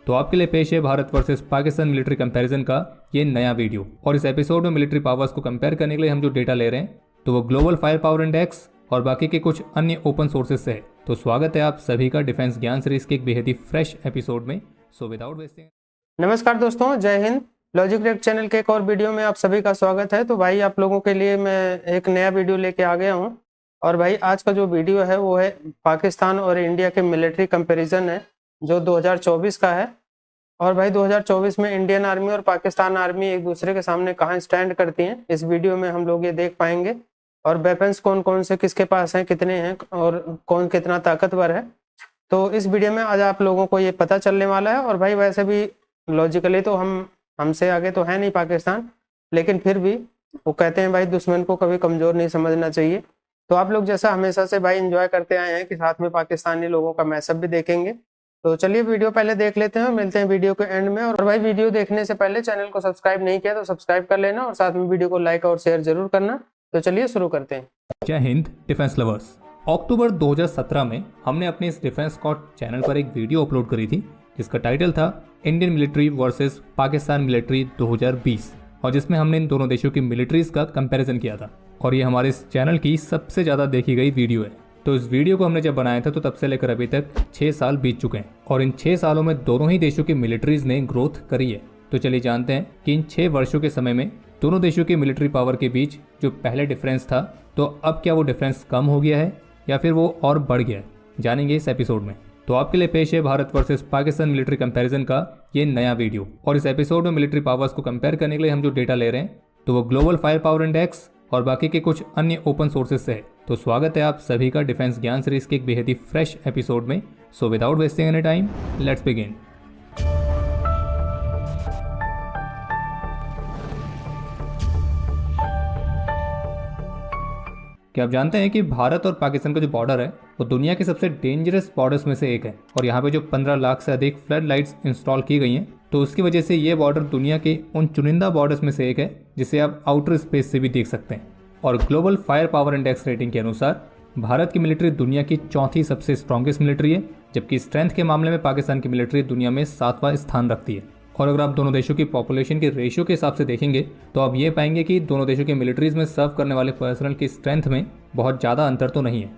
तो आपके लिए पेश है Bharat versus Pakistan military comparison का ये नया वीडियो। और इस एपिसोड में मिलिट्री पावर्स को कंपेयर करने के लिए हम जो डेटा ले रहे हैं तो वो ग्लोबल फायर पावर इंडेक्स और बाकी के कुछ अन्य ओपन सोर्सेज से है। तो स्वागत है आप सभी का डिफेंस ज्ञान सीरीज के एक बेहद ही फ्रेश एपिसोड में। सो विदाउट वेस्टिंग, नमस्कार दोस्तों, जय हिंद। लॉजिक डेक चैनल के एक और वीडियो में आप सभी का स्वागत है। तो भाई आप लोगों के लिए मैं एक नया वीडियो लेके आ गया हूँ। और भाई आज का जो वीडियो है वो है पाकिस्तान और इंडिया के मिलिट्री कंपैरिजन है जो 2024 का है। और भाई 2024 में इंडियन आर्मी और पाकिस्तान आर्मी एक दूसरे के सामने कहाँ स्टैंड करती हैं, इस वीडियो में हम लोग ये देख पाएंगे। और वेपन्स कौन कौन से किसके पास हैं, कितने हैं और कौन कितना ताकतवर है, तो इस वीडियो में आज आप लोगों को ये पता चलने वाला है। और भाई वैसे भी लॉजिकली तो हमसे आगे तो है नहीं पाकिस्तान, लेकिन फिर भी वो कहते हैं भाई दुश्मन को कभी कमज़ोर नहीं समझना चाहिए। तो आप लोग जैसा हमेशा से भाई एंजॉय करते आए हैं कि साथ में पाकिस्तानी लोगों का मैचअप भी देखेंगे। तो चलिए वीडियो पहले देख लेते हैं और मिलते हैं वीडियो के एंड में। और भाई वीडियो देखने से पहले चैनल को सब्सक्राइब नहीं किया तो सब्सक्राइब कर लेना और साथ में वीडियो को लाइक और शेयर जरूर करना। तो चलिए शुरू करते हैं। जय हिंद डिफेंस लवर्स। अक्टूबर 2017 में हमने अपने इस डिफेंस स्कॉट चैनल पर एक वीडियो अपलोड करी थी जिसका टाइटल था Indian military versus Pakistan military 2020, और जिसमें हमने इन दोनों देशों की मिलिट्रीज का कंपैरिजन किया था। और ये हमारे इस चैनल की सबसे ज़्यादा देखी गई वीडियो है। तो इस वीडियो को हमने जब बनाया था तो तब से लेकर अभी तक 6 साल बीत चुके हैं और इन 6 सालों में दोनों ही देशों की मिलिट्रीज ने ग्रोथ करी है। तो चलिए जानते हैं कि इन 6 वर्षों के समय में दोनों देशों की मिलिट्री पावर के बीच जो पहले डिफरेंस था तो अब क्या वो डिफरेंस कम हो गया है या फिर वो और बढ़ गया है, जानेंगे इस एपिसोड में। तो आपके लिए पेश है Bharat versus Pakistan military comparison का ये नया वीडियो। और इस एपिसोड में मिलिट्री पावर्स को कंपेयर करने के लिए हम जो डेटा ले रहे हैं तो वो ग्लोबल फायर पावर इंडेक्स और बाकी के कुछ अन्य ओपन सोर्सेज से है। तो स्वागत है आप सभी का डिफेंस ज्ञान सीरीज के एक बेहद ही फ्रेश एपिसोड में। So without wasting any time, let's begin. क्या आप जानते हैं कि भारत और पाकिस्तान का जो बॉर्डर है वो दुनिया के सबसे डेंजरस बॉर्डर्स में से एक है। और यहाँ पे जो 15 लाख से अधिक फ्लड लाइट्स इंस्टॉल की गई हैं तो उसकी वजह से ये बॉर्डर दुनिया के उन चुनिंदा बॉर्डर्स में से एक है जिसे आप आउटर स्पेस से भी देख सकते हैं। और global fire power index rating के अनुसार भारत की मिलिट्री दुनिया की चौथी सबसे स्ट्रॉन्गेस्ट मिलिट्री है, जबकि स्ट्रेंथ के मामले में पाकिस्तान की मिलिट्री दुनिया में 7वां स्थान रखती है। और अगर आप दोनों देशों की पॉपुलेशन के रेशियो के हिसाब से देखेंगे तो आप ये पाएंगे कि दोनों देशों की मिलिट्रीज में सर्व करने वाले पर्सनल की स्ट्रेंथ में बहुत ज़्यादा अंतर तो नहीं है।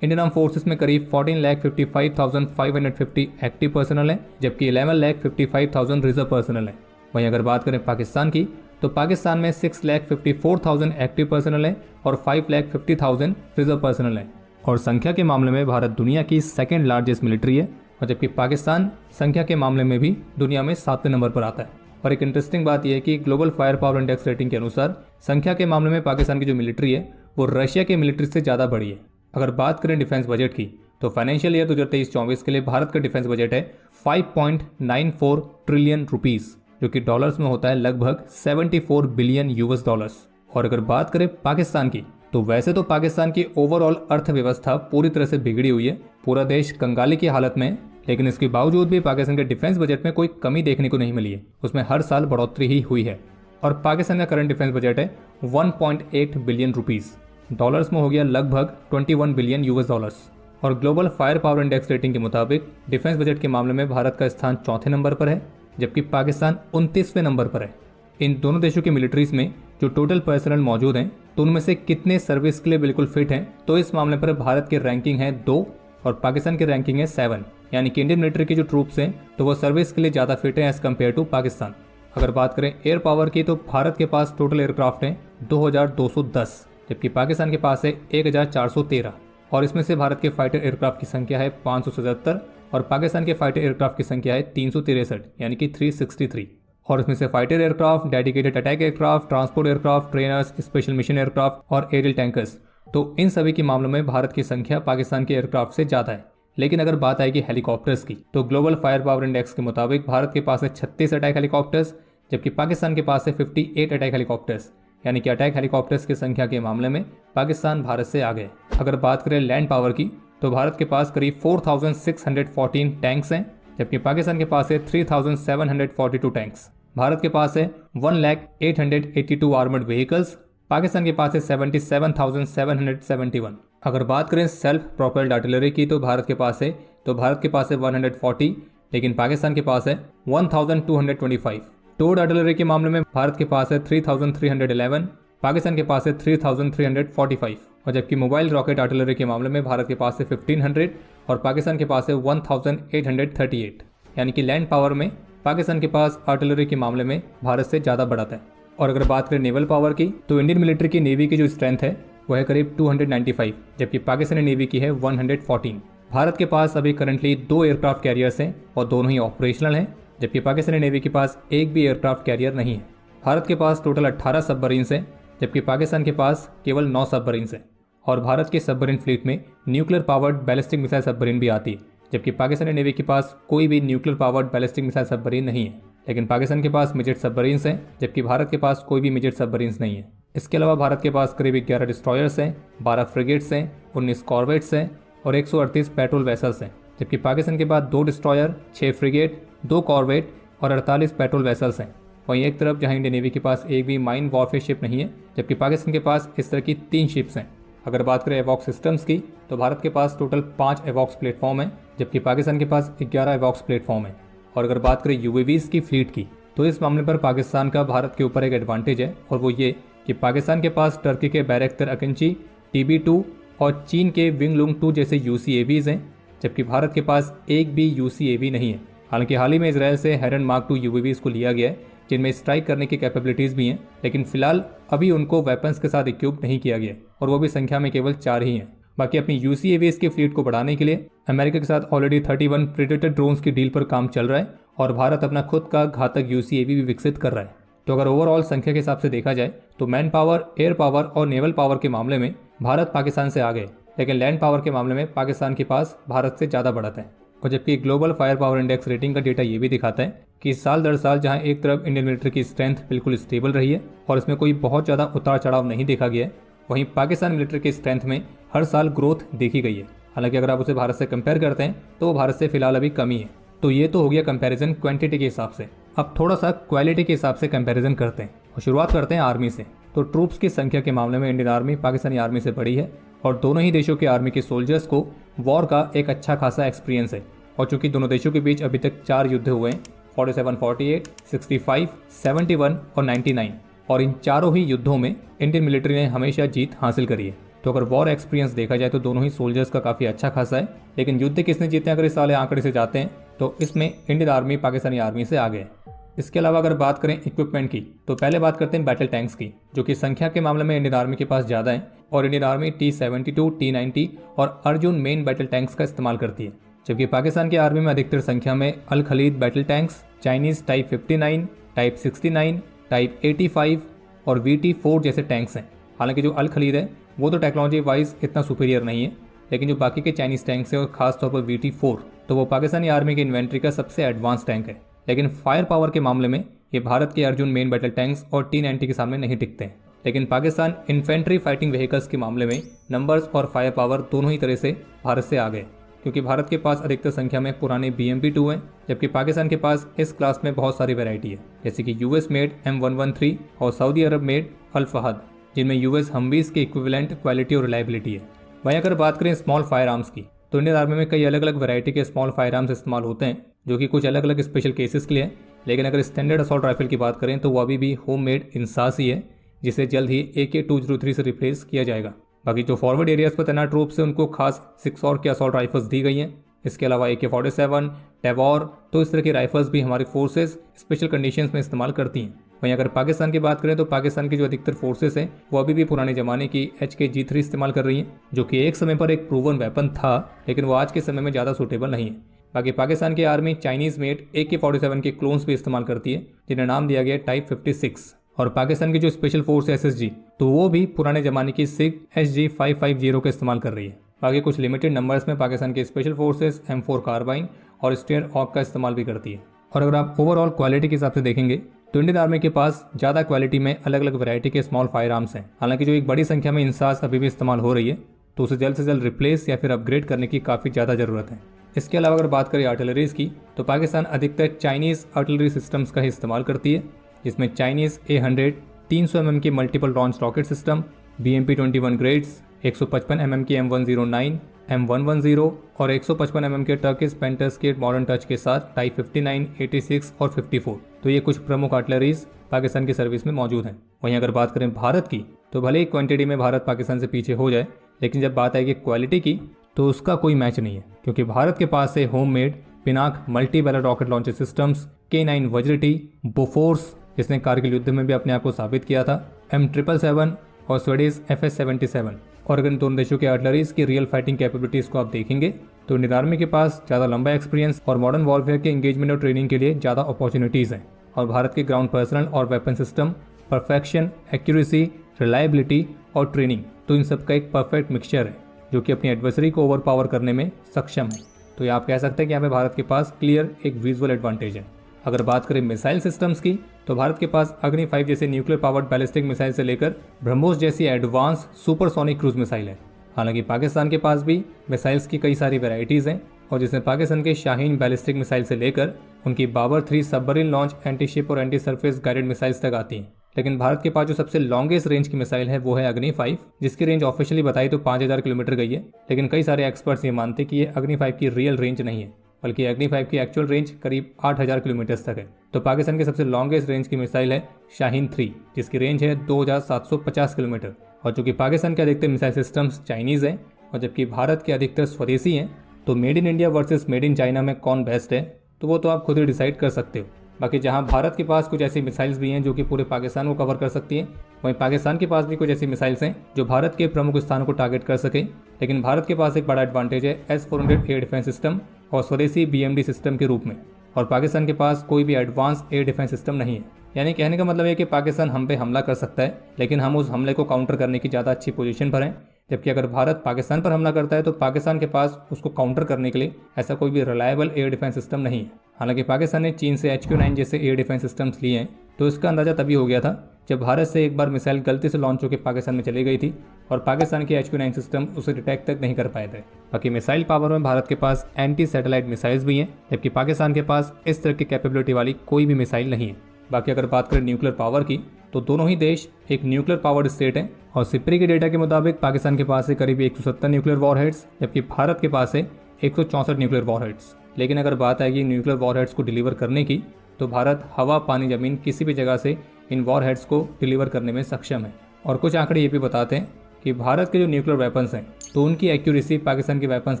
इंडियन आर्म फोर्सेस में करीब 14,55,550 एक्टिव पर्सनल है, जबकि 11,55,000 रिजर्व पर्सनल है। वहीं अगर बात करें पाकिस्तान की तो पाकिस्तान में 6,54,000 एक्टिव पर्सनल है और 5,50,000 रिजर्व पर्सनल है। और संख्या के मामले में भारत दुनिया की सेकेंड लार्जेस्ट मिलिट्री है, और जबकि पाकिस्तान संख्या के मामले में भी दुनिया में 7वें नंबर पर आता है। और एक इंटरेस्टिंग बात यह है कि global fire power index rating के अनुसार संख्या के मामले में पाकिस्तान की जो मिलिट्री है वो रशिया की मिलिट्री से ज़्यादा बड़ी है। अगर बात करें डिफेंस बजट की तो फाइनेंशियल ईयर 2023-24 के लिए भारत का डिफेंस बजट है 5.94 ट्रिलियन रुपीज़, जो कि डॉलर्स में होता है लगभग 74 बिलियन यूएस डॉलर्स। और अगर बात करें पाकिस्तान की तो वैसे तो पाकिस्तान की ओवरऑल अर्थव्यवस्था पूरी तरह से बिगड़ी हुई है, पूरा देश कंगाली की हालत में है, लेकिन इसके बावजूद भी पाकिस्तान के डिफेंस बजट में कोई कमी देखने को नहीं मिली है, उसमें हर साल बढ़ोतरी ही हुई है। और पाकिस्तान का करंट डिफेंस बजट है 1.8 बिलियन रुपीज़, डॉलर्स में हो गया लगभग 21 बिलियन यूएस डॉलर्स। और global fire power index rating के मुताबिक डिफेंस बजट के मामले में भारत का स्थान चौथे नंबर पर है, जबकि पाकिस्तान 29वें नंबर पर है। इन दोनों देशों की मिलिट्रीज में जो टोटल पर्सनल मौजूद हैं तो उनमें से कितने सर्विस के लिए बिल्कुल फिट हैं, तो इस मामले पर भारत की रैंकिंग है 2 और पाकिस्तान की रैंकिंग है 7। यानी कि इंडियन मिलिट्री की जो ट्रूप्स हैं तो वो सर्विस के लिए ज़्यादा फिट है एज कम्पेयर टू पाकिस्तान। अगर बात करें एयर पावर की तो भारत के पास टोटल एयरक्राफ्ट हैं 2210, जबकि पाकिस्तान के पास है 1413। और इसमें से भारत के फाइटर एयरक्राफ्ट की संख्या है 577 और पाकिस्तान के फाइटर एयरक्राफ्ट की संख्या है 363, यानी कि 363। और इसमें से fighter aircraft, dedicated attack aircraft, transport aircraft, trainers, special mission aircraft और एरियल टैंकर्स, तो इन सभी के मामलों में भारत की संख्या पाकिस्तान के एयरक्राफ्ट से ज़्यादा है। लेकिन अगर बात आएगी हेलीकॉप्टर्स की तो ग्लोबल फायर पावर इंडेक्स के मुताबिक भारत के पास है 36 अटैक हेलीकॉप्टर्स, जबकि पाकिस्तान के पास है 58 अटैक हेलीकॉप्टर्स, यानी कि अटैक हेलीकॉप्टर्स की संख्या के मामले में पाकिस्तान भारत से आगे। अगर बात करें लैंड पावर की तो भारत के पास करीब 4,614 टैंक्स हैं, जबकि पाकिस्तान के पास है 3,742 टैंक्स। भारत के पास है 1,0882 आर्मर्ड व्हीकल्स, पाकिस्तान के पास है 77,771। अगर बात करें सेल्फ प्रोपेल्ड आर्टिलरी की तो भारत के पास है 140, लेकिन पाकिस्तान के पास है 1225। टोड आर्टिलरी के मामले में भारत के पास है 3311, पाकिस्तान के पास है 3345। और जबकि मोबाइल रॉकेट आर्टिलरी के मामले में भारत के पास है 1500 और पाकिस्तान के पास है 1838। यानी कि लैंड पावर में पाकिस्तान के पास आर्टिलरी के मामले में भारत से ज़्यादा बढ़त है। और अगर बात करें नेवल पावर की, तो इंडियन मिलिट्री की नेवी की जो स्ट्रेंथ है वह है करीब 295, जबकि पाकिस्तानी नेवी की है 114। भारत के पास अभी करंटली 2 एयरक्राफ्ट कैरियर्स हैं और दोनों ही ऑपरेशनल हैं, जबकि पाकिस्तानी नेवी के पास एक भी एयरक्राफ्ट कैरियर नहीं है। भारत के पास टोटल 18 सबमरीन्स हैं, जबकि पाकिस्तान के पास केवल 9 सबमरीन्स हैं। और भारत के सबमरीन फ्लीट में nuclear powered ballistic missile submarine भी आती है, जबकि पाकिस्तानी नेवी के पास कोई भी nuclear powered ballistic missile submarine नहीं है। लेकिन पाकिस्तान के पास मिजेट सबमरीन्स हैं, जबकि भारत के पास कोई भी मिजेट सबमरीन्स नहीं है। इसके अलावा भारत के पास करीब 11 डिस्ट्रॉयर्स हैं, 12 फ्रिगेट्स हैं, 19 कॉर्वेट्स हैं और 138 पेट्रोल वेसल्स हैं, जबकि पाकिस्तान के पास 2 डिस्ट्रॉयर, 6 फ्रिगेट, 2 कॉर्वेट और 48 पेट्रोल वेसल्स हैं। वहीं एक तरफ जहां इंडियन नेवी के पास एक भी माइन वॉरफेयर शिप नहीं है, जबकि पाकिस्तान के पास इस तरह की 3 शिप्स हैं। अगर बात करें एवॉक्स सिस्टम्स की, तो भारत के पास टोटल 5 एवॉक्स प्लेटफॉर्म हैं, जबकि पाकिस्तान के पास 11 एवॉक्स प्लेटफॉर्म हैं। और अगर बात करें यूएवीज की फ्लीट की, तो इस मामले पर पाकिस्तान का भारत के ऊपर एक एडवांटेज है, और वो ये कि पाकिस्तान के पास टर्की के बैरक्टर अकिंची, TB2 और चीन के विंगलुंग 2 जैसे UCAVs हैं, जबकि भारत के पास एक भी UCAV नहीं है। हालांकि हाल ही में इसराइल से हेरन मार्क 2 UAVs को लिया गया है, जिनमें स्ट्राइक करने की कैपेबिलिटीज़ भी हैं, लेकिन फिलहाल अभी उनको वेपन्स के साथ इक्विप नहीं किया गया और वो भी संख्या में केवल 4 ही हैं। बाकी अपनी UCAVs की फ्लीट को बढ़ाने के लिए अमेरिका के साथ ऑलरेडी 31 प्रेडेटर ड्रोन्स की डील पर काम चल रहा है और भारत अपना खुद का घातक UCAV भी विकसित कर रहा है। तो अगर ओवरऑल संख्या के हिसाब से देखा जाए तो मैन पावर, एयर पावर और नेवल पावर के मामले में भारत पाकिस्तान से आगे, लेकिन लैंड पावर के मामले में पाकिस्तान के पास भारत से ज़्यादा बढ़त है। और जबकि global fire power index rating का डेटा ये भी दिखाता है कि साल दर साल जहां एक तरफ इंडियन मिलिट्री की स्ट्रेंथ बिल्कुल स्टेबल रही है और इसमें कोई बहुत ज़्यादा उतार चढ़ाव नहीं देखा गया है, वहीं पाकिस्तान मिलिट्री की स्ट्रेंथ में हर साल ग्रोथ देखी गई है। हालांकि अगर आप उसे भारत से कंपेयर करते हैं तो वो भारत से फिलहाल अभी कम ही है। तो ये तो हो गया कंपैरिजन क्वांटिटी के हिसाब से। अब थोड़ा सा क्वालिटी के हिसाब से कंपैरिजन करते हैं और शुरुआत करते हैं आर्मी से। तो ट्रूप्स की संख्या के मामले में इंडियन आर्मी पाकिस्तानी आर्मी से बड़ी है और दोनों ही देशों के आर्मी के सोल्जर्स को वॉर का एक अच्छा खासा एक्सपीरियंस है। और चूंकि दोनों देशों के बीच अभी तक 4 युद्ध हुए हैं, 47, 48, 65, 71 और 99, और इन चारों ही युद्धों में इंडियन मिलिट्री ने हमेशा जीत हासिल करी है। तो अगर वॉर एक्सपीरियंस देखा जाए तो दोनों ही सोल्जर्स का काफ़ी अच्छा खासा है। लेकिन युद्ध किसने जीते अगर इस साले आंकड़े से जाते हैं तो इसमें इंडियन आर्मी पाकिस्तानी आर्मी से आगे है। इसके अलावा अगर बात करें इक्विपमेंट की, तो पहले बात करते हैं बैटल टैंक्स की, जो कि संख्या के मामले में इंडियन आर्मी के पास ज़्यादा है और इंडियन आर्मी T-72, T-90 और अर्जुन मेन बैटल टैंक्स का इस्तेमाल करती है। जबकि पाकिस्तान की आर्मी में अधिकतर संख्या में Al Khalid battle tanks, Chinese type 59, type 69, type 85 और VT-4 जैसे टैंक्स हैं। हालांकि जो अल खलीद है वो तो टेक्नोलॉजी वाइज इतना सुपीरियर नहीं है, लेकिन जो बाकी के चाइनीज़ टैंक्स हैं और खासतौर पर VT-4 तो वो पाकिस्तानी आर्मी की इन्वेंट्री का सबसे एडवांस टैंक है। लेकिन फायर पावर के मामले में ये भारत के अर्जुन मेन बैटल टैंक्स और T-90 के सामने नहीं टिकते हैं। लेकिन पाकिस्तान इन्फेंट्री फाइटिंग व्हीकल्स के मामले में नंबर्स और फायर पावर दोनों ही तरह से भारत से आगे, क्योंकि भारत के पास अधिकतर संख्या में पुराने BMP-2 हैं, जबकि पाकिस्तान के पास इस क्लास में बहुत सारी वैरायटी है, जैसे कि US मेड M113 और सऊदी अरब मेड अल फहद, जिनमें US हमवीज की इक्विवेलेंट क्वालिटी और रिलायबिलिटी है। वहीं अगर बात करें स्मॉल फायर आर्म्स की, तो इंडियन आर्मी में कई अलग अलग वैरायटी के स्मॉल फायर आर्म्स इस्तेमाल होते हैं, जो कि कुछ अलग अलग स्पेशल केसेस के लिए हैं। लेकिन अगर स्टैंडर्ड असॉल्ट राइफल की बात करें तो वो अभी भी होम मेड इंसास ही है, जिसे जल्द ही AK-203 से रिप्लेस किया जाएगा। बाकी जो फॉरवर्ड एरियाज पर तैनात ट्रूप्स है उनको खास 6 और के असॉल्ट राइफल्स दी गई हैं। इसके अलावा AK-47, टेवॉर, तो इस तरह की राइफल्स भी हमारी फोर्सेस स्पेशल कंडीशंस में इस्तेमाल करती हैं। वहीं अगर पाकिस्तान की बात करें तो पाकिस्तान की जो अधिकतर फोर्सेस हैं वो अभी भी पुराने ज़माने की HK-G3 इस्तेमाल कर रही हैं, जो कि एक समय पर एक प्रूवन वेपन था, लेकिन वो आज के समय में ज़्यादा सूटेबल नहीं है। बाकी पाकिस्तान की आर्मी चाइनीज़ मेड AK-47 के क्लोन्स भी इस्तेमाल करती है, जिन्हें नाम दिया गया टाइप 56। और पाकिस्तान की जो स्पेशल फोर्स SSG, तो वो भी पुराने ज़माने की SIG SG-550 का इस्तेमाल कर रही है। बाकी कुछ लिमिटेड नंबर्स में पाकिस्तान की स्पेशल फोर्सेस M4 कार्बाइन और स्टेयर ऑक का इस्तेमाल भी करती है। और अगर आप ओवरऑल क्वालिटी के हिसाब से देखेंगे तो इंडियन आर्मी के पास ज़्यादा क्वालिटी में अलग अलग वैरायटी के स्मॉल फायर आर्म्स हैं। हालांकि जो एक बड़ी संख्या में इंसास अभी भी इस्तेमाल हो रही है, तो उसे जल्द से जल्द रिप्लेस या फिर अपग्रेड करने की काफ़ी ज़्यादा ज़रूरत है। इसके अलावा अगर बात करें आर्टिलरीज की, तो पाकिस्तान अधिकतर चाइनीज़ आर्टिलरी सिस्टम्स का ही इस्तेमाल करती है, जिसमें चाइनीज़ A100 300 mm की multiple launch rocket system, BMP-21 grades, 155 mm की M109, M110 और 155 mm के टर्किश पेंटर्स के मॉडर्न टच के साथ टाइप 59, 86 और 54। तो ये कुछ प्रमुख आर्टिलरीज पाकिस्तान की सर्विस में मौजूद हैं। वहीं अगर बात करें भारत की, तो भले ही क्वांटिटी में भारत पाकिस्तान से पीछे हो जाए, लेकिन जब बात आएगी क्वालिटी की तो उसका कोई मैच नहीं है, क्योंकि भारत के पास है homemade Pinaka multi barrel rocket launcher systems, K9 Vajra T, Bofors जिसने कारगिल युद्ध में भी अपने आप को साबित किया था, M777 और स्वीडिश FS-77। और अगर इन दोनों देशों के आर्टिलरीज की रियल फाइटिंग कैपेबिलिटीज को आप देखेंगे तो इंडियन आर्मी के पास ज़्यादा लंबा एक्सपीरियंस और मॉडर्न वॉरफेयर के एंगेजमेंट और ट्रेनिंग के लिए ज़्यादा अपॉर्चुनिटीज़ हैं। और भारत के ग्राउंड पर्सनल और weapon system, perfection, accuracy, reliability और ट्रेनिंग, तो इन सब का एक परफेक्ट मिक्सचर है जो कि अपनी एडवर्सरी को ओवर पावर करने में सक्षम है। तो ये आप कह सकते हैं कि यहाँ पे भारत के पास क्लियर एक विजुअल एडवांटेज है। अगर बात करें मिसाइल सिस्टम्स की, तो भारत के पास अग्नि 5 जैसे न्यूक्लियर पावर्ड बैलिस्टिक मिसाइल से लेकर ब्रह्मोस जैसी एडवांस सुपरसोनिक क्रूज मिसाइल है। हालांकि पाकिस्तान के पास भी मिसाइल्स की कई सारी वैरायटीज़ हैं, और जिसमें पाकिस्तान के शाहीन बैलिस्टिक मिसाइल से लेकर उनकी Babur 3 submarine launch anti ship और एंटी सरफेस गाइडेड मिसाइल्स तक आती हैं। लेकिन भारत के पास जो सबसे लॉन्गेस्ट रेंज की मिसाइल है वो है अग्नि 5, जिसकी रेंज ऑफिशियली बताई तो 5000 किलोमीटर गई है। लेकिन कई सारे एक्सपर्ट्स ये मानते कि ये अग्नि 5 की रियल रेंज नहीं है, बल्कि अग्नि 5 की एक्चुअल रेंज करीब 8000 किलोमीटर तक है। तो पाकिस्तान की सबसे लॉन्गेस्ट रेंज की मिसाइल है शाहीन 3, जिसकी रेंज है 2750 किलोमीटर। और चूंकि पाकिस्तान के अधिकतर मिसाइल सिस्टम्स चाइनीज़ हैं और जबकि भारत के अधिकतर स्वदेशी हैं, तो made in India versus made in China में कौन बेस्ट है तो वो तो आप खुद ही डिसाइड कर सकते हो। बाकी जहां भारत के पास कुछ ऐसी मिसाइल्स भी हैं जो कि पूरे पाकिस्तान को कवर कर सकती हैं, वहीं पाकिस्तान के पास भी कुछ ऐसी मिसाइल्स हैं जो भारत के प्रमुख स्थानों को टारगेट कर सके। लेकिन भारत के पास एक बड़ा एडवांटेज है S-400 एयर डिफेंस सिस्टम और स्वदेशी BMD सिस्टम के रूप में, और पाकिस्तान के पास कोई भी एडवांस एयर डिफेंस सिस्टम नहीं है। यानी कहने का मतलब है कि पाकिस्तान हम पे हमला कर सकता है, लेकिन हम उस हमले को काउंटर करने की ज़्यादा अच्छी पोजीशन पर हैं। जबकि अगर भारत पाकिस्तान पर हमला करता है तो पाकिस्तान के पास उसको काउंटर करने के लिए ऐसा कोई भी रिलायबल एयर डिफेंस सिस्टम नहीं है। हालांकि पाकिस्तान ने चीन से HQ-9 जैसे एयर डिफेंस सिस्टम्स लिए हैं, तो इसका अंदाज़ा तभी हो गया था जब भारत से एक बार मिसाइल गलती से लॉन्च होकर पाकिस्तान में चली गई थी और पाकिस्तान के HQ-9 सिस्टम उसे डिटेक्ट तक नहीं कर पाए थे। बाकी मिसाइल पावर में भारत के पास एंटी सैटेलाइट मिसाइल्स भी हैं, जबकि पाकिस्तान के पास इस तरह की कैपेबिलिटी वाली कोई भी मिसाइल नहीं है। बाकी अगर बात करें न्यूक्लियर पावर की, तो दोनों ही देश एक न्यूक्लियर पावर्ड स्टेट हैं, और सिप्री के डेटा के मुताबिक पाकिस्तान के पास है करीब 170 न्यूक्लियर वॉरहेड्स, जबकि भारत के पास है 164 न्यूक्लियर वॉरहेड्स। लेकिन अगर बात आएगी न्यूक्लियर वॉरहेड्स को डिलीवर करने की, तो भारत हवा, पानी, जमीन किसी भी जगह से इन वॉरहेड्स को डिलीवर करने में सक्षम है। और कुछ आंकड़े ये भी बताते हैं कि भारत के जो न्यूक्लियर वेपन्स हैं तो उनकी एक्यूरेसी पाकिस्तान के वेपन्स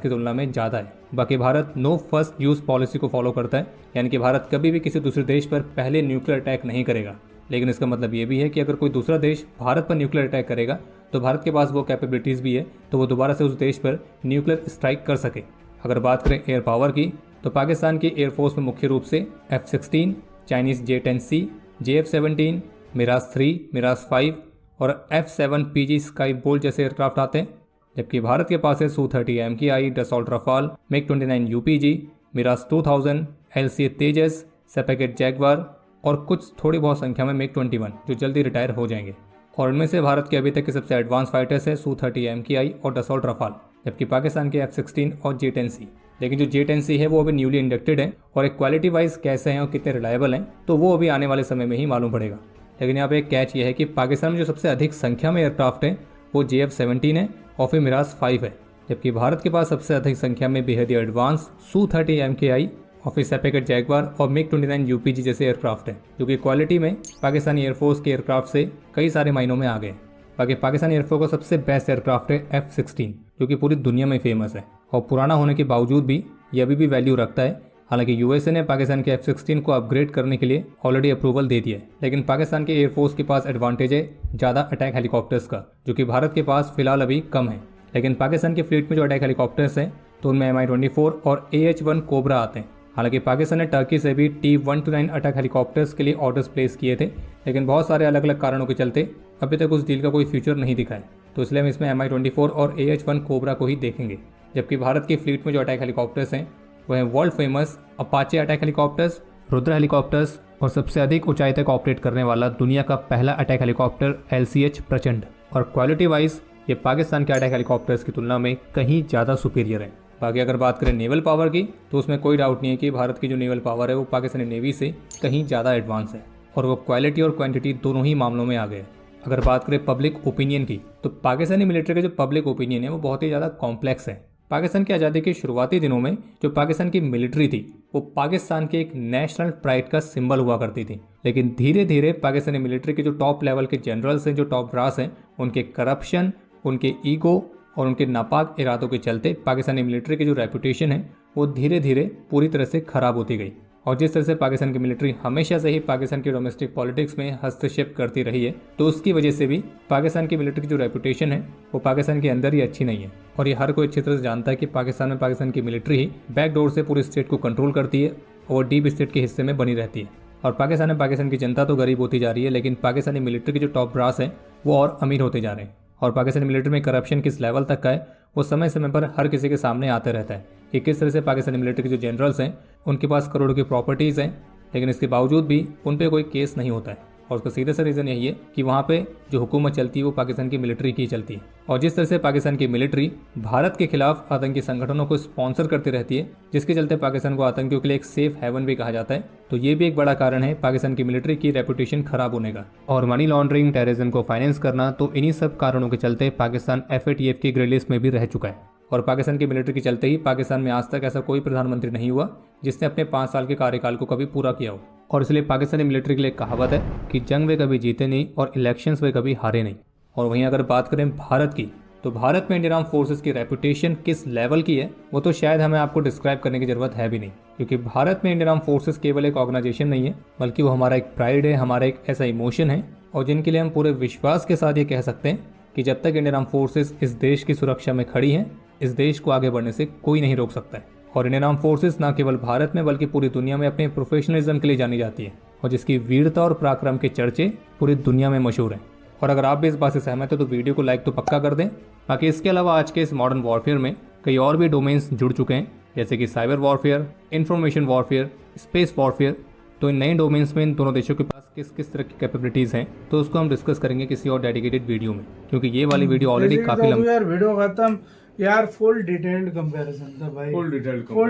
की तुलना में ज़्यादा है। बाकी Bharat no first use policy को फॉलो करता है, यानी कि भारत कभी भी किसी दूसरे देश पर पहले न्यूक्लियर अटैक नहीं करेगा। लेकिन इसका मतलब ये भी है कि अगर कोई दूसरा देश भारत पर न्यूक्लियर अटैक करेगा तो भारत के पास वो कैपेबिलिटीज़ भी है तो वो दोबारा से उस देश पर न्यूक्लियर स्ट्राइक कर सके। अगर बात करें एयर पावर की, तो पाकिस्तान की एयरफोर्स में मुख्य रूप से F-16, Chinese J-10C, JF-17, Miraj 3, Miraj 5 और F-7PG स्काई बोल्ट जैसे एयरक्राफ्ट आते हैं। जबकि भारत के पास है Su-30 MKI, Dassault Rafale, MiG-29 UPG, Mirage 2000, LCA Tejas, SEPECAT Jaguar और कुछ थोड़ी बहुत संख्या में MiG-21 जो जल्दी रिटायर हो जाएंगे। और इनमें से भारत के अभी तक के सबसे एडवांस फाइटर्स है Su-30 MKI और डसॉल्ट रफाल, जबकि पाकिस्तान के F-16 और J-10C। लेकिन जो J-10C है वो अभी न्यूली इंडक्टेड है, और एक क्वालिटी वाइज कैसे हैं और कितने रिलायबल हैं तो वो अभी आने वाले समय में ही मालूम पड़ेगा। लेकिन यहाँ पे एक कैच ये है कि पाकिस्तान में जो सबसे अधिक संख्या में एयरक्राफ्ट हैं वो JF-17 है और फिर मिराज 5 है, जबकि भारत के पास सबसे अधिक संख्या में बेहद ही एडवांस Su-30 MKI और फिर सेपेकेट जैगवार और MiG-29 UPG जैसे एयरक्राफ्ट हैं, जो कि क्वालिटी में पाकिस्तानी एयरफोर्स के एयरक्राफ्ट से कई सारे मायनों में आ गए। बाकी पाकिस्तानी एयरफोर्स का सबसे बेस्ट एयरक्राफ्ट है F-16, जो कि पूरी दुनिया में फेमस है और पुराना होने के बावजूद भी ये अभी भी वैल्यू रखता है। हालांकि USA ने पाकिस्तान के F-16 को अपग्रेड करने के लिए ऑलरेडी अप्रूवल दे दिया है, लेकिन पाकिस्तान के एयरफोर्स के पास एडवांटेज है ज़्यादा अटैक हेलीकॉप्टर्स का, जो कि भारत के पास फिलहाल अभी कम है। लेकिन पाकिस्तान की फ्लीट में जो अटैक हेलीकॉप्टर्स हैं तो उनमें Mi-24 और AH-1 कोबरा आते हैं। हालांकि पाकिस्तान ने टर्की से भी T-129 अटैक हेलीकॉप्टर्स के लिए ऑर्डर्स प्लेस किए थे, लेकिन बहुत सारे अलग अलग कारणों के चलते अभी तक उस डील का कोई फ्यूचर नहीं दिखा है। तो इसलिए हम इसमें Mi-24 और AH-1 कोबरा को ही देखेंगे। जबकि भारत की फ्लीट में जो अटैक हेलीकॉप्टर्स हैं वो हैं world famous Apache attack helicopters, Rudra helicopters और सबसे अधिक ऊंचाई तक ऑपरेट करने वाला दुनिया का पहला अटैक हेलीकॉप्टर LCH प्रचंड। और क्वालिटी वाइज ये पाकिस्तान के अटैक हेलीकॉप्टर्स की तुलना में कहीं ज़्यादा सुपीरियर है। बाकी अगर बात करें नेवल पावर की, तो उसमें कोई डाउट नहीं है कि भारत की जो नेवल पावर है वो पाकिस्तानी नेवी से कहीं ज़्यादा एडवांस है, और वो क्वालिटी और क्वांटिटी दोनों ही मामलों में आ गए। अगर बात करें पब्लिक ओपिनियन की, तो पाकिस्तानी मिलिट्री का जो पब्लिक ओपिनियन है वो बहुत ही ज़्यादा कॉम्प्लेक्स है। पाकिस्तान की आज़ादी के शुरुआती दिनों में जो पाकिस्तान की मिलिट्री थी वो पाकिस्तान के एक नेशनल प्राइड का सिंबल हुआ करती थी। लेकिन धीरे धीरे पाकिस्तानी मिलिट्री के जो टॉप लेवल के जनरल्स हैं, जो टॉप ब्रास हैं, उनके करप्शन, उनके ईगो और उनके नापाक इरादों के चलते पाकिस्तानी मिलिट्री की जो रेपुटेशन है वो धीरे धीरे पूरी तरह से खराब होती गई। और जिस तरह से पाकिस्तान की मिलिट्री हमेशा से ही पाकिस्तान की डोमेस्टिक पॉलिटिक्स में हस्तक्षेप करती रही है, तो उसकी वजह से भी पाकिस्तान की मिलिट्री की जो रेपुटेशन है वो पाकिस्तान के अंदर ही अच्छी नहीं है। और ये हर कोई अच्छी तरह से जानता है कि पाकिस्तान में पाकिस्तान की मिलिट्री ही बैकडोर से पूरे स्टेट को कंट्रोल करती है और डीप स्टेट के हिस्से में बनी रहती है। और पाकिस्तान की जनता तो गरीब होती जा रही है, लेकिन पाकिस्तानी मिलिट्री के जो टॉप ब्रास हैं वो और अमीर होते जा रहे हैं। और पाकिस्तानी मिलिट्री में करप्शन किस लेवल तक का है वो समय समय पर हर किसी के सामने आते रहता है कि किस तरह से पाकिस्तानी मिलिट्री के जो जनरल्स हैं उनके पास करोड़ों की प्रॉपर्टीज़ हैं, लेकिन इसके बावजूद भी उन पर कोई केस नहीं होता है। और उसका सीधा सा रीज़न यही है कि वहाँ पे जो हुकूमत चलती है वो पाकिस्तान की मिलिट्री की चलती है। और जिस तरह से पाकिस्तान की मिलिट्री भारत के खिलाफ आतंकी संगठनों को स्पॉन्सर करती रहती है, जिसके चलते पाकिस्तान को आतंकियों के लिए एक सेफ हेवन भी कहा जाता है, तो ये भी एक बड़ा कारण है पाकिस्तान की मिलिट्री की रेपुटेशन खराब होने का। और मनी लॉन्ड्रिंग, टेररिज्म को फाइनेंस करना, तो इन्हीं सब कारणों के चलते पाकिस्तान FATF की ग्रे लिस्ट में भी रह चुका है। और पाकिस्तान की मिलिट्री के चलते ही पाकिस्तान में आज तक ऐसा कोई प्रधानमंत्री नहीं हुआ जिसने अपने 5 साल के कार्यकाल को कभी पूरा किया हो। और इसलिए पाकिस्तानी मिलिट्री के लिए कहावत है कि जंग वे कभी जीते नहीं और इलेक्शंस वे कभी हारे नहीं। और वहीं अगर बात करें भारत की, तो भारत में इंडियन आर्म फोर्सेस की रेपुटेशन किस लेवल की है वो तो शायद हमें आपको डिस्क्राइब करने की जरूरत है भी नहीं, क्योंकि भारत में इंडियन आर्म फोर्सेस केवल एक ऑर्गेनाइजेशन नहीं है, बल्कि वो हमारा एक प्राइड है, हमारा एक ऐसा इमोशन है, और जिनके लिए हम पूरे विश्वास के साथ ये कह सकते हैं कि जब तक इंडियन आर्म फोर्सेस इस देश की सुरक्षा में खड़ी हैं, इस देश को आगे बढ़ने से कोई नहीं रोक सकता है। और इंडियन आर्म फोर्सेस न केवल भारत में बल्कि पूरी दुनिया में अपने प्रोफेशनलिज्म के लिए जानी जाती है, और जिसकी वीरता और पराक्रम के चर्चे पूरी दुनिया में मशहूर हैं। और अगर आप भी इस बात से सहमत हैं तो वीडियो को लाइक तो पक्का कर दें। बाकी इसके अलावा आज के इस मॉडर्न वॉरफेयर में कई और भी डोमेन्स जुड़ चुके हैं, जैसे कि cyber warfare, information warfare, space warfare. तो इन नए डोमेन्स में इन दोनों देशों के पास किस किस तरह की कैपेबिलिटीज़ हैं, तो उसको हम डिस्कस करेंगे किसी और डेडिकेटेड वीडियो में, क्योंकि ये वाली वीडियो ऑलरेडी काफ़ी लंबी यार वीडियो खत्म यार। फुल डिटेल्ड कंपैरिजन था भाई, फुल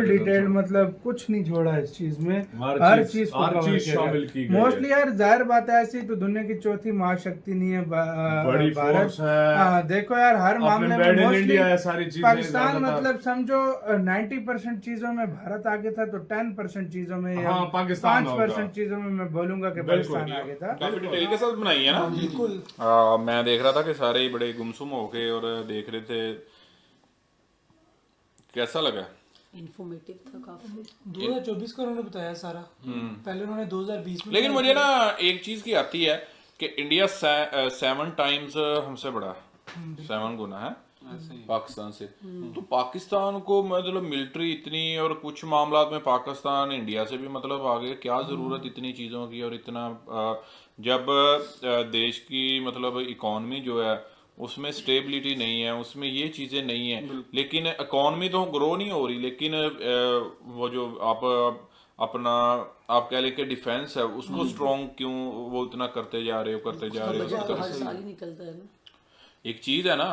डिटेल्ड मतलब कुछ नहीं छोड़ा इस चीज में, हर चीज शामिल की गई। मोस्टली यार जाहिर बात है, ऐसी तो दुनिया की चौथी महाशक्ति नहीं है भारत। देखो यार हर मामले में मोस्टली पाकिस्तान मतलब समझो 90% चीजों में भारत आगे था, तो 10% चीजों में या 5% चीजों में मैं बोलूंगा कि पाकिस्तान आगे था। काफी डिटेल के साथ बनाई है ना। बिल्कुल। मैं देख रहा था कि सारे ही बड़े गुमसुम होके और देख रहे थे। कैसा लगा? इन्फॉर्मेटिव था काफी। 2024 का उन्होंने बताया सारा, पहले उन्होंने 2020 में। लेकिन मुझे ना एक चीज की आती है कि इंडिया 7 टाइम्स हमसे बड़ा है, 7 गुना है पाकिस्तान से। तो पाकिस्तान को मतलब मिलिट्री इतनी, और कुछ मामला में पाकिस्तान इंडिया से भी मतलब आगे, क्या जरूरत इतनी चीजों की। और इतना जब देश की मतलब इकोनॉमी जो है उसमें स्टेबिलिटी नहीं है, उसमें ये चीजें नहीं है, लेकिन इकोनॉमी तो ग्रो नहीं हो रही, लेकिन वो जो आप अपना आप कह लेके डिफेंस है उसको स्ट्रॉन्ग क्यों वो इतना करते जा रहे हो तो हर साल ही निकलता है ना। एक चीज है ना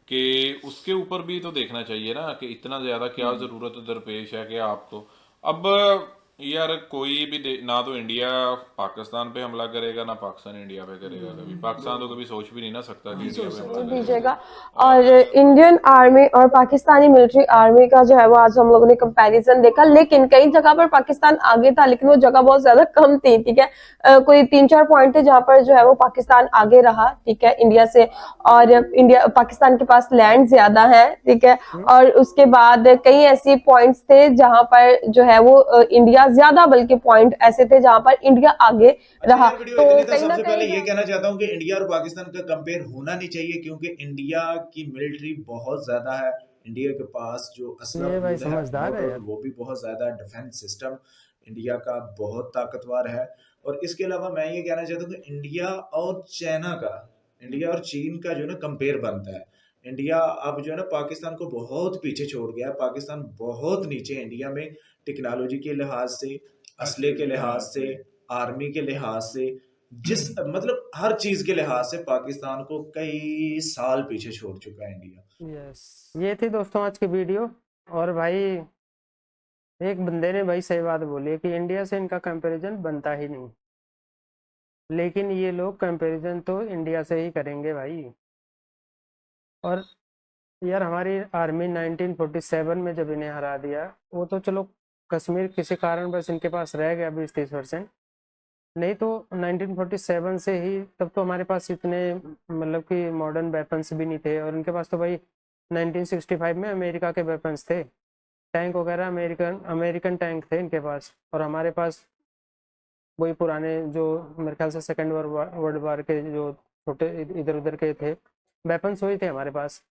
कि उसके ऊपर भी तो देखना चाहिए ना कि इतना ज्यादा क्या जरूरत दरपेश है कि आपको अब यार कोई भी ना तो इंडिया पाकिस्तान पे हमला करेगा, ना पाकिस्तान इंडिया पे करेगा। कभी पाकिस्तान तो कभी सोच भी नहीं ना सकता कि इंडिया पे हमला दीजिएगा। और इंडियन आर्मी और पाकिस्तानी मिलिट्री आर्मी का जो है वो आज हम लोगों ने कंपैरिजन देखा, लेकिन कई जगह पर पाकिस्तान आगे था, लेकिन वो जगह बहुत ज्यादा कम थी। ठीक है, कोई 3-4 पॉइंट थे जहां पर जो है वो पाकिस्तान आगे रहा, ठीक है, इंडिया से। और इंडिया पाकिस्तान के पास लैंड ज्यादा है, ठीक है। और उसके बाद कई ऐसी पॉइंट्स थे जहां पर जो है वो इंडिया ज्यादा, बल्कि पॉइंट ऐसे थे जहां पर इंडिया आगे रहा। तो सबसे पहले ये कहना चाहता हूँ कि इंडिया और पाकिस्तान का कंपेयर होना नहीं चाहिए, क्योंकि इंडिया की मिलिट्री बहुत ज्यादा है। इंडिया के पास जो असला है वो भी बहुत ज्यादा, डिफेंस सिस्टम इंडिया का बहुत ताकतवर है। और इसके अलावा मैं ये कहना चाहता हूँ कि इंडिया और चाइना का, इंडिया और चीन का जो है ना कंपेयर बनता है। इंडिया अब जो है ना पाकिस्तान को बहुत पीछे छोड़ गया है। पाकिस्तान बहुत नीचे है इंडिया में, टेक्नोलॉजी के लिहाज से, असले के लिहाज से, आर्मी के लिहाज से, जिस मतलब हर चीज के लिहाज से पाकिस्तान को कई साल पीछे छोड़ चुका है इंडिया। यस, ये थी दोस्तों आज की वीडियो। और भाई एक बंदे ने भाई सही बात बोली है कि इंडिया से इनका कंपैरिजन बनता ही नहीं। लेकिन ये लोग कंपैरिजन तो इंडिया से ही करेंगे भाई। और यार हमारी आर्मी 1947 में जब इन्हें हरा दिया, वो तो चलो कश्मीर किसी कारण बस इनके पास रह गया 20-30%, नहीं तो 1947 से ही तब तो हमारे पास इतने मतलब कि मॉडर्न वेपन्स भी नहीं थे, और इनके पास तो भाई 1965 में अमेरिका के वेपन्स थे, टैंक वगैरह अमेरिकन अमेरिकन टैंक थे इनके पास, और हमारे पास वही पुराने जो मेरे ख्याल से सेकेंड वर्ल्ड वार के जो छोटे इधर उधर के थे वेपन्स, वही थे हमारे पास।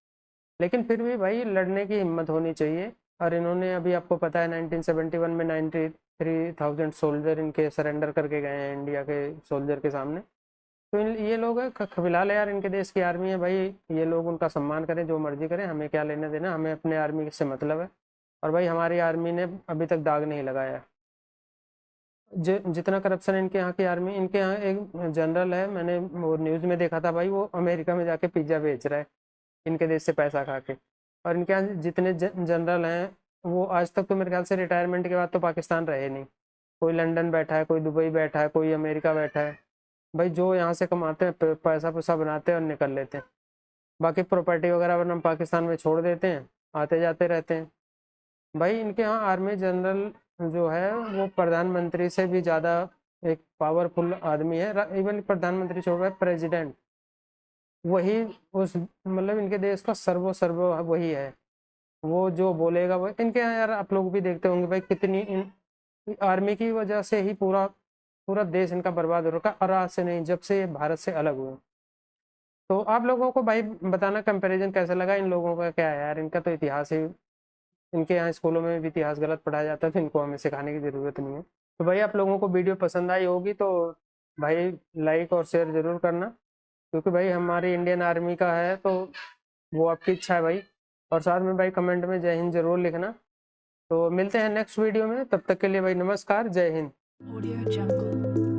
लेकिन फिर भी भाई लड़ने की हिम्मत होनी चाहिए। और इन्होंने अभी आपको पता है 1971 में 93,000 सोल्जर इनके सरेंडर करके गए हैं इंडिया के सोल्जर के सामने। तो ये लोग फिलहाल यार इनके देश की आर्मी है भाई, ये लोग उनका सम्मान करें, जो मर्जी करें, हमें क्या लेना देना, हमें अपने आर्मी से मतलब है। और भाई हमारी आर्मी ने अभी तक दाग नहीं लगाया। जितना करप्शन इनके यहाँ की आर्मी, इनके यहाँ एक जनरल है, मैंने वो न्यूज़ में देखा था भाई, वो अमेरिका में जाके पिज्ज़ा बेच रहा है इनके देश से पैसा खा के। और इनके यहाँ जितने जनरल हैं वो आज तक तो मेरे ख्याल से रिटायरमेंट के बाद तो पाकिस्तान रहे नहीं। कोई लंदन बैठा है, कोई दुबई बैठा है, कोई अमेरिका बैठा है भाई। जो यहाँ से कमाते हैं पैसा पैसा बनाते हैं और निकल लेते हैं। बाकी प्रॉपर्टी वगैरह वरना हम पाकिस्तान में छोड़ देते हैं, आते जाते रहते हैं भाई। इनके यहाँ आर्मी जनरल जो है वो प्रधानमंत्री से भी ज़्यादा एक पावरफुल आदमी है। इवन प्रधानमंत्री छोड़ रहा है, प्रेसिडेंट वही उस मतलब इनके देश का सर्व वही है। वो जो बोलेगा वो इनके यहाँ यार आप लोग भी देखते होंगे भाई, कितनी आर्मी की वजह से ही पूरा पूरा देश इनका बर्बाद हो रखा, और आज से नहीं, जब से ये भारत से अलग हुए। तो आप लोगों को भाई बताना कंपैरिजन कैसा लगा इन लोगों का, क्या है यार इनका तो इतिहास ही, इनके यहाँ स्कूलों में भी इतिहास गलत पढ़ाया जाता है, तो इनको हमें सिखाने की ज़रूरत नहीं है। तो भाई आप लोगों को वीडियो पसंद आई होगी तो भाई लाइक और शेयर ज़रूर करना, क्योंकि भाई हमारी इंडियन आर्मी का है तो वो आपकी इच्छा है भाई। और साथ में भाई कमेंट में जय हिंद ज़रूर लिखना। तो मिलते हैं नेक्स्ट वीडियो में, तब तक के लिए भाई नमस्कार, जय हिंद। Audio Jungle.